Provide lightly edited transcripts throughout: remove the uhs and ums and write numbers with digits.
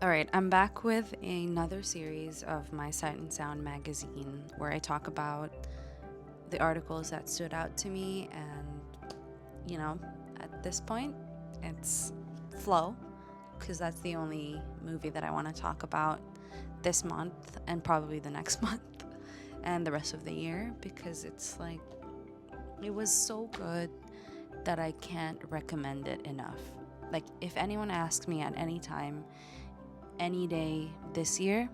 All right, I'm back with another series of my Sight and Sound magazine where I talk about the articles that stood out to me. And, you know, at this point, it's Flow, because that's the only movie that I want to talk about this month and probably the next month and the rest of the year, because it's like, it was so good that I can't recommend it enough. Like, if anyone asks me at any time, any day this year,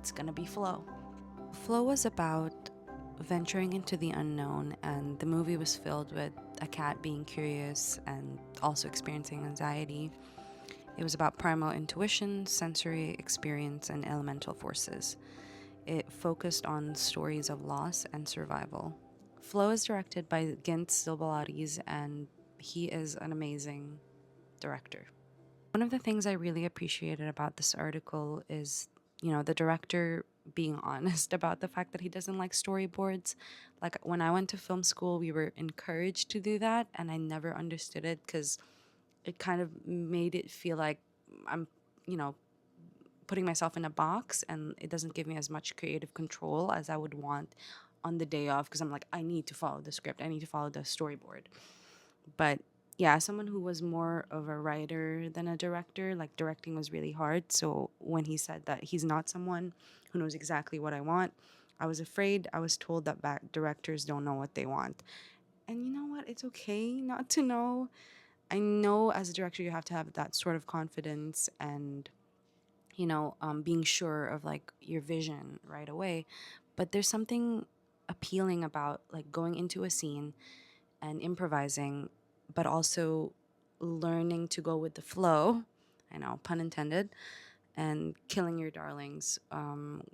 it's gonna be Flow. Flow was about venturing into the unknown, and the movie was filled with a cat being curious and also experiencing anxiety. It was about primal intuition, sensory experience, and elemental forces. It focused on stories of loss and survival. Flow is directed by Gint Silbalaris, and he is an amazing director. One of the things I really appreciated about this article is, the director being honest about the fact that he doesn't like storyboards. Like when I went to film school, we were encouraged to do that, and I never understood it because it kind of made it feel like I'm, you know, putting myself in a box, and it doesn't give me as much creative control as I would want on the day off because I'm like, I need to follow the script, I need to follow the storyboard. But yeah, someone who was more of a writer than a director, like directing was really hard. So when he said that he's not someone who knows exactly what I want, I was afraid. I was told that back directors don't know what they want. And you know what? It's okay not to know. I know as a director, you have to have that sort of confidence and, being sure of like your vision right away. But there's something appealing about like going into a scene and improvising, but also learning to go with the flow. I know, pun intended, and killing your darlings.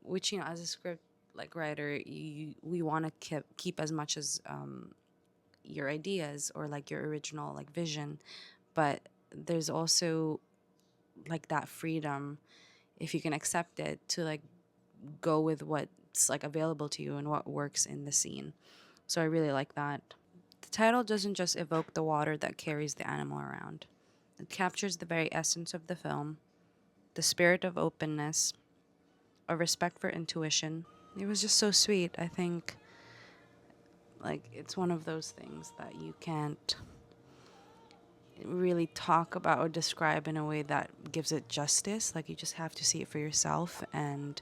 Which as a script like writer, we want to keep as much as your ideas or like your original like vision, but there's also like that freedom if you can accept it to like go with what's like available to you and what works in the scene. So I really like that. The title doesn't just evoke the water that carries the animal around, it captures the very essence of the film, the spirit of openness, a respect for intuition. It was just so sweet. I think like it's one of those things that you can't really talk about or describe in a way that gives it justice. Like you just have to see it for yourself and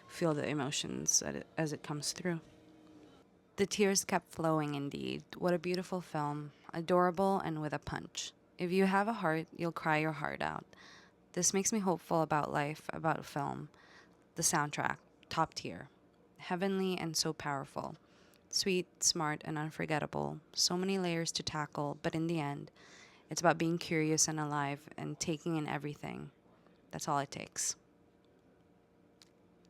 feel the emotions as it comes through. The tears kept flowing indeed. What a beautiful film. Adorable and with a punch. If you have a heart, you'll cry your heart out. This makes me hopeful about life, about film. The soundtrack, top tier. Heavenly and so powerful. Sweet, smart, and unforgettable. So many layers to tackle, but in the end, it's about being curious and alive and taking in everything. That's all it takes.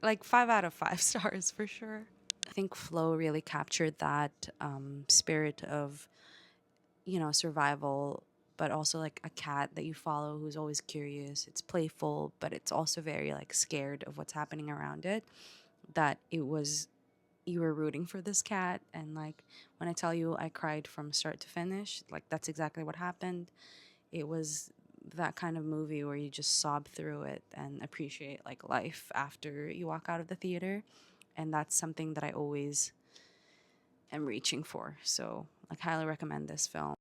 Like 5 out of 5 stars for sure. I think Flow really captured that spirit of, survival, but also like a cat that you follow who's always curious. It's playful, but it's also very like scared of what's happening around it. That it was, you were rooting for this cat. And like when I tell you I cried from start to finish, like that's exactly what happened. It was that kind of movie where you just sob through it and appreciate like life after you walk out of the theater. And that's something that I always am reaching for. So, like, highly recommend this film.